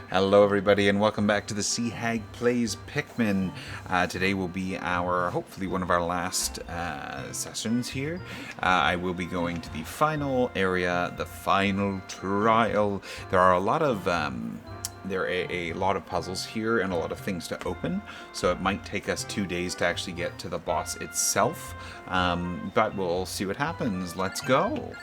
Hello everybody and welcome back to the Sea Hag Plays Pikmin. Today will be hopefully one of our last sessions here. I will be going to the final area, the final trial. There are a lot of a lot of puzzles here and a lot of things to open, so it might take us 2 days to actually get to the boss itself, but we'll see what happens. Let's go!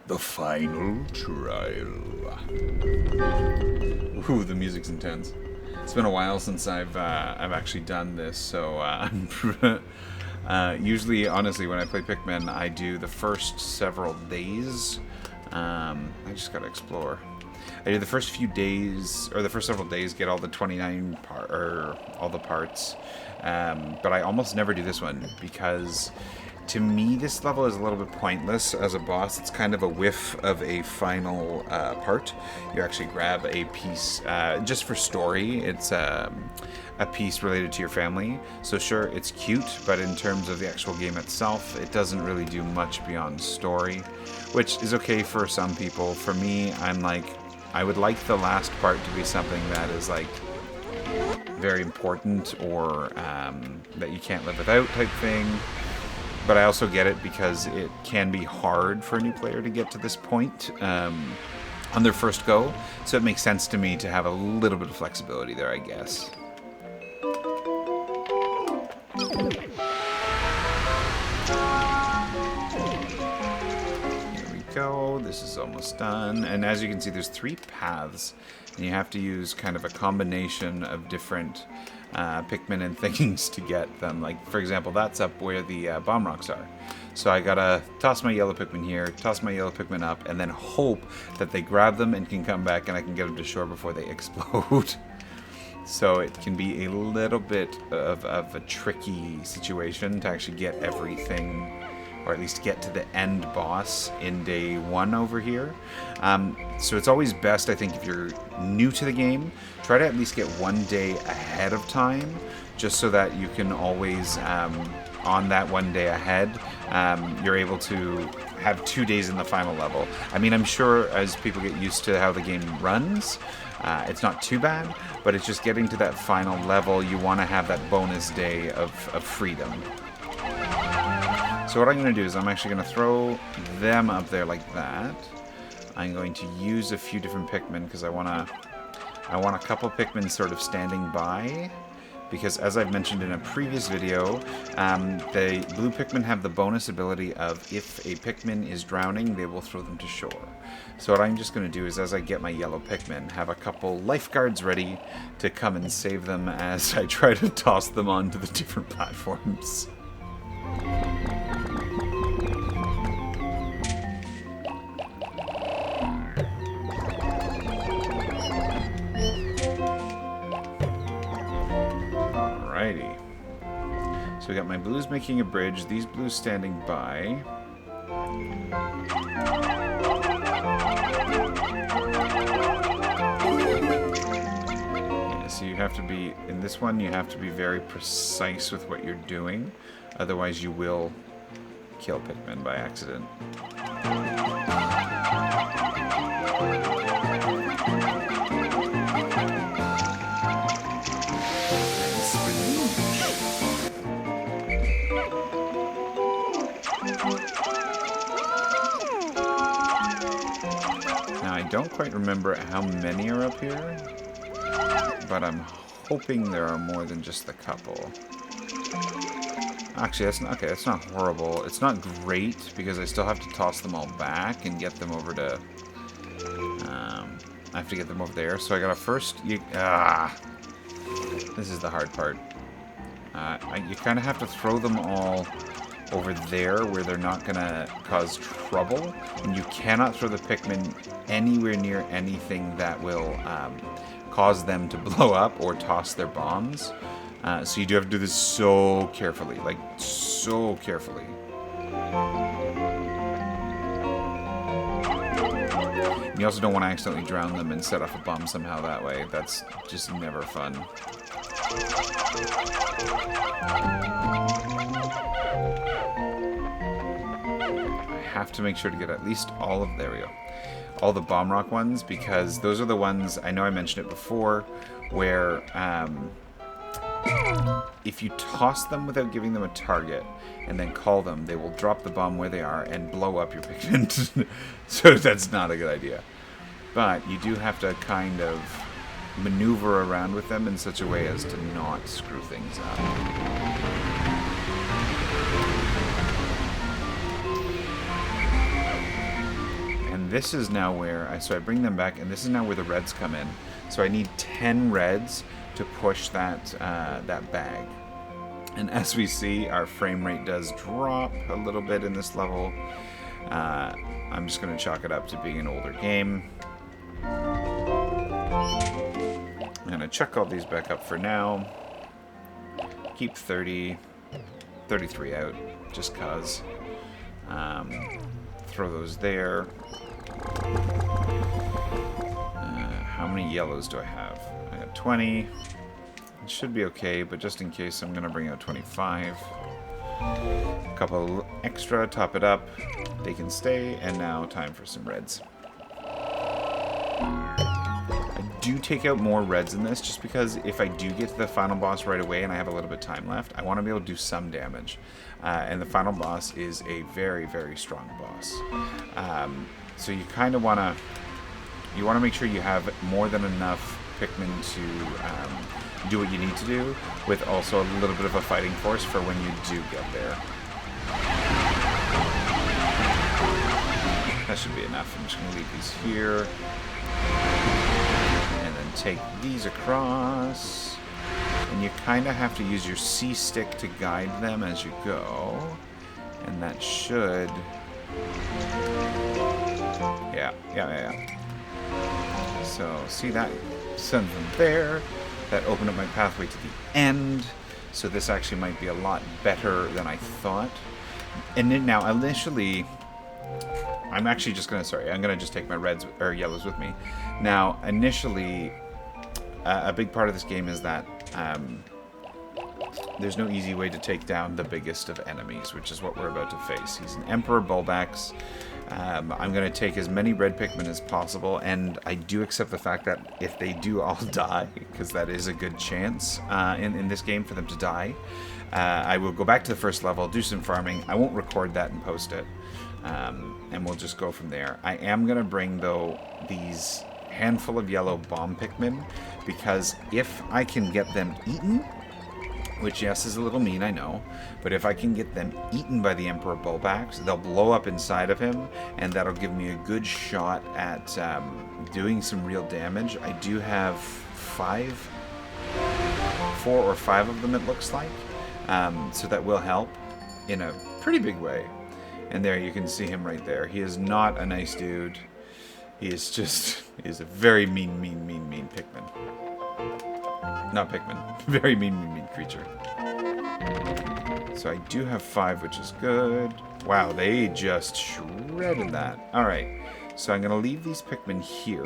The final trial. Ooh, the music's intense. It's been a while since I've actually done this, so usually, honestly, when I play Pikmin, I do the first several days. I just gotta explore. I do the first few days, or the first several days, get all the 29 all the parts. But I almost never do this one because, to me, this level is a little bit pointless as a boss. It's kind of a whiff of a final part. You actually grab a piece just for story. It's a piece related to your family. So sure, it's cute, but in terms of the actual game itself, it doesn't really do much beyond story, which is okay for some people. For me, I'm like, I would like the last part to be something that is like very important, or that you can't live without type thing. But I also get it because it can be hard for a new player to get to this point on their first go. So it makes sense to me to have a little bit of flexibility there, I guess. Here we go. This is almost done. And as you can see, there's 3 paths. And you have to use kind of a combination of different Pikmin and things to get them. Like, for example, that's up where the bomb rocks are. So I gotta toss my yellow Pikmin here, toss my yellow Pikmin up, and then hope that they grab them and can come back and I can get them to shore before they explode. So it can be a little bit of a tricky situation to actually get everything, or at least get to the end boss in day 1 over here. So it's always best, I think, if you're new to the game, try to at least get 1 day ahead of time, just so that you can always, on that 1 day ahead, you're able to have 2 days in the final level. I mean, I'm sure as people get used to how the game runs, it's not too bad, but it's just getting to that final level, you want to have that bonus day of freedom. So what I'm going to do is I'm actually going to throw them up there like that. I'm going to use a few different Pikmin because I want a couple Pikmin sort of standing by, because as I've mentioned in a previous video, the blue Pikmin have the bonus ability of if a Pikmin is drowning, they will throw them to shore. So what I'm just going to do is, as I get my yellow Pikmin, have a couple lifeguards ready to come and save them as I try to toss them onto the different platforms. Alrighty. So we got my blues making a bridge, these blues standing by. Yeah, so you have to be, in this one, you have to be very precise with what you're doing. Otherwise you will kill Pikmin by accident. Now, I don't quite remember how many are up here, but I'm hoping there are more than just the couple. Actually, that's not, okay, that's not horrible. It's not great, because I still have to toss them all back and get them over to... I have to get them over there, so I gotta first... This is the hard part. You kind of have to throw them all over there where they're not gonna cause trouble, and you cannot throw the Pikmin anywhere near anything that will cause them to blow up or toss their bombs. So you do have to do this so carefully, like so carefully. You also don't want to accidentally drown them and set off a bomb somehow that way. That's just never fun. I have to make sure to get at least all of, there we go, all the bomb rock ones, because those are the ones, I know I mentioned it before, where if you toss them without giving them a target and then call them, they will drop the bomb where they are and blow up your Pikmin. So that's not a good idea. But you do have to kind of maneuver around with them in such a way as to not screw things up. And this is now where, so I bring them back, and this is now where the reds come in. So I need 10 reds to push that, that bag. And as we see, our frame rate does drop a little bit in this level. I'm just going to chalk it up to being an older game. I'm going to chuck all these back up for now. Keep 33 out, just cause. Throw those there. How many yellows do I have? I got 20. It should be okay, but just in case, I'm going to bring out 25. A couple extra, top it up. They can stay, and now time for some reds. I do take out more reds in this, just because if I do get to the final boss right away and I have a little bit of time left, I want to be able to do some damage. And the final boss is a very, very strong boss. So you kind of want to... You want to make sure you have more than enough Pikmin to do what you need to do, with also a little bit of a fighting force for when you do get there. That should be enough. I'm just going to leave these here. And then take these across. And you kind of have to use your C stick to guide them as you go. And that should... Yeah. So, see that? Send them there. That opened up my pathway to the end. So this actually might be a lot better than I thought. And then now, initially... I'm actually just going to, I'm going to just take my reds or yellows with me. Now, initially, a big part of this game is that there's no easy way to take down the biggest of enemies, which is what we're about to face. He's an Emperor Bulbax. I'm going to take as many red Pikmin as possible, and I do accept the fact that if they do all die, because that is a good chance in this game for them to die, I will go back to the first level, do some farming. I won't record that and post it. And we'll just go from there. I am going to bring, though, these handful of yellow bomb Pikmin, because if I can get them eaten, which, yes, is a little mean, I know, but if I can get them eaten by the Emperor Bulbax, they'll blow up inside of him, and that'll give me a good shot at doing some real damage. I do have 4 or 5 of them, it looks like, so that will help in a pretty big way. And there you can see him right there. He is not a nice dude. He is just, he is a very mean Pikmin. Not Pikmin. Very mean creature. So I do have 5, which is good. Wow, they just shredded that. Alright, so I'm going to leave these Pikmin here.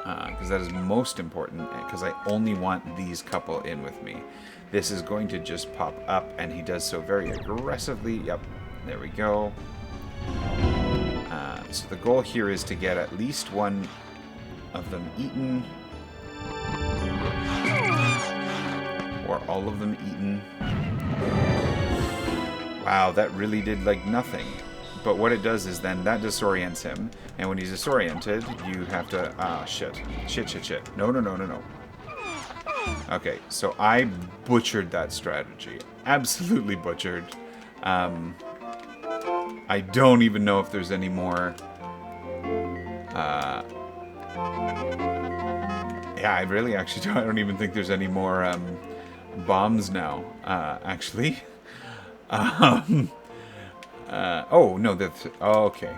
Because that is most important, because I only want these couple in with me. This is going to just pop up, and he does so very aggressively. Yep. There we go. So the goal here is to get at least one of them eaten. Or all of them eaten. Wow, that really did like nothing. But what it does is then that disorients him. And when he's disoriented, you have to... Ah, shit. Shit. No. Okay, so I butchered that strategy. Absolutely butchered. I don't even know if there's any more... yeah, I really actually don't. I don't even think there's any more bombs now, actually. Oh, no, okay.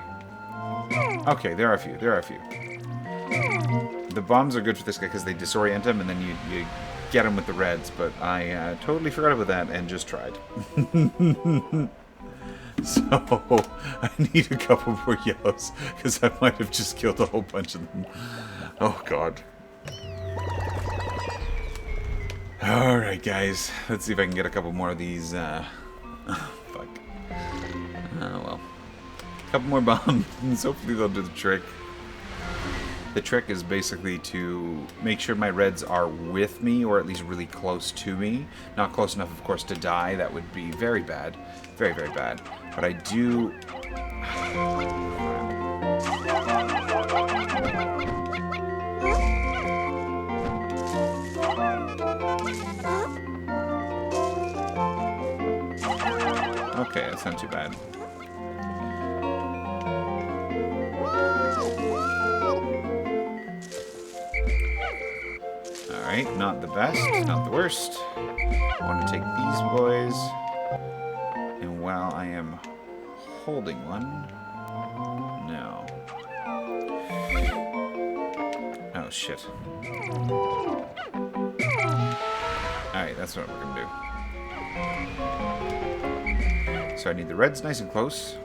Okay, there are a few. The bombs are good for this guy because they disorient him, and then you get him with the reds, but I totally forgot about that and just tried. So, I need a couple more yellows, because I might have just killed a whole bunch of them. Oh, God. Alright, guys. Let's see if I can get a couple more of these, fuck. Oh, well. Couple more bombs. Hopefully they'll do the trick. The trick is basically to make sure my reds are with me, or at least really close to me. Not close enough, of course, to die. That would be very bad. Very, very bad. But I do... Okay, that's not too bad. Alright, not the best, not the worst. I want to take these boys. And while I am holding one... No. Oh, shit. Alright, that's what we're going to do. So I need the reds nice and close.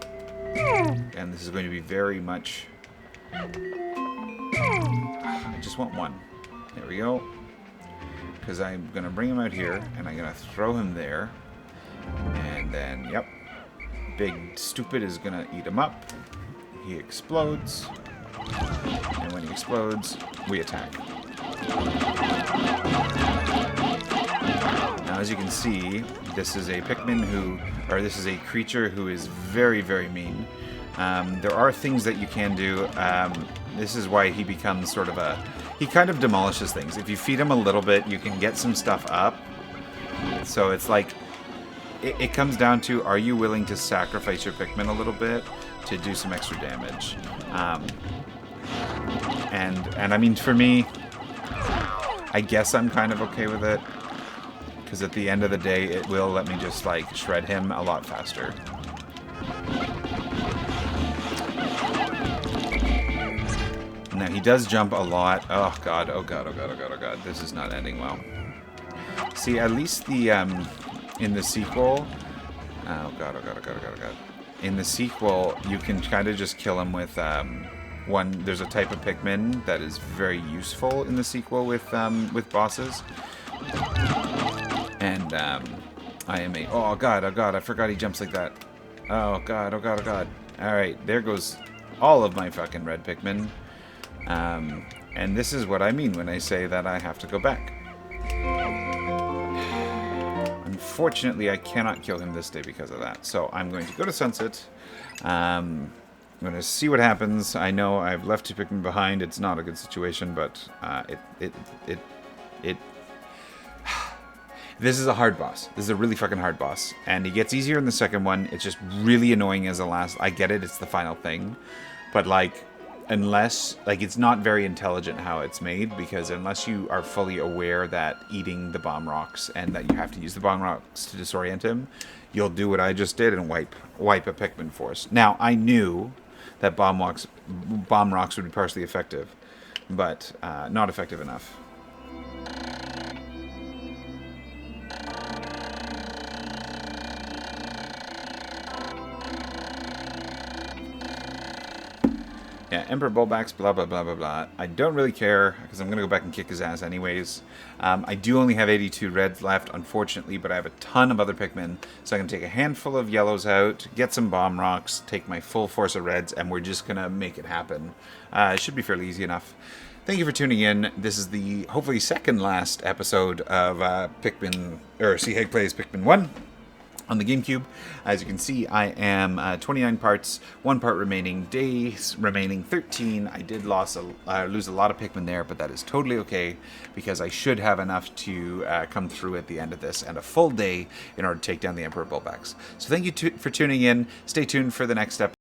And this is going to be very much... I just want one. There we go. Because I'm going to bring him out here, and I'm going to throw him there. And then, yep. Big Stupid is going to eat him up. He explodes. And when he explodes, we attack. Now, as you can see, this is a Pikmin who... Or this is a creature who is very, very mean. There are things that you can do. This is why he becomes sort of a... He kind of demolishes things. If you feed him a little bit, you can get some stuff up. So it's like... It comes down to, are you willing to sacrifice your Pikmin a little bit to do some extra damage? And I mean, for me, I guess I'm kind of okay with it. Because at the end of the day, it will let me just, like, shred him a lot faster. Now, he does jump a lot. Oh, God. Oh, God. Oh, God. Oh, God. Oh, God. This is not ending well. See, at least the, in the sequel... Oh, God. Oh, God. Oh, God. Oh, God. Oh, God. In the sequel, you can kind of just kill him with, one... There's a type of Pikmin that is very useful in the sequel with bosses. And, I am a... Oh, God. Oh, God. I forgot he jumps like that. Oh, God. Oh, God. Oh, God. Alright. There goes all of my fucking red Pikmin. And this is what I mean when I say that I have to go back. Unfortunately, I cannot kill him this day because of that. So I'm going to go to Sunset. I'm going to see what happens. I know I've left 2 Pikmin behind. It's not a good situation, but this is a hard boss. This is a really fucking hard boss. And he gets easier in the second one. It's just really annoying as the last. I get it. It's the final thing. But, like... Unless, like, it's not very intelligent how it's made, because unless you are fully aware that eating the bomb rocks and that you have to use the bomb rocks to disorient him, you'll do what I just did and wipe a Pikmin force. Now, I knew that bomb rocks would be partially effective, but not effective enough. Yeah, Emperor Bulbax, blah, blah, blah, blah, blah. I don't really care, because I'm going to go back and kick his ass anyways. I do only have 82 reds left, unfortunately, but I have a ton of other Pikmin, so I can take a handful of yellows out, get some bomb rocks, take my full force of reds, and we're just going to make it happen. It should be fairly easy enough. Thank you for tuning in. This is the, hopefully, second last episode of Sea Hag Plays Pikmin 1. On the GameCube. As you can see, I am 29 parts, 1 part remaining, days remaining 13. I did lose a lot of Pikmin there, but that is totally okay, because I should have enough to come through at the end of this, and a full day in order to take down the Emperor Bulbax. So thank you for tuning in. Stay tuned for the next episode.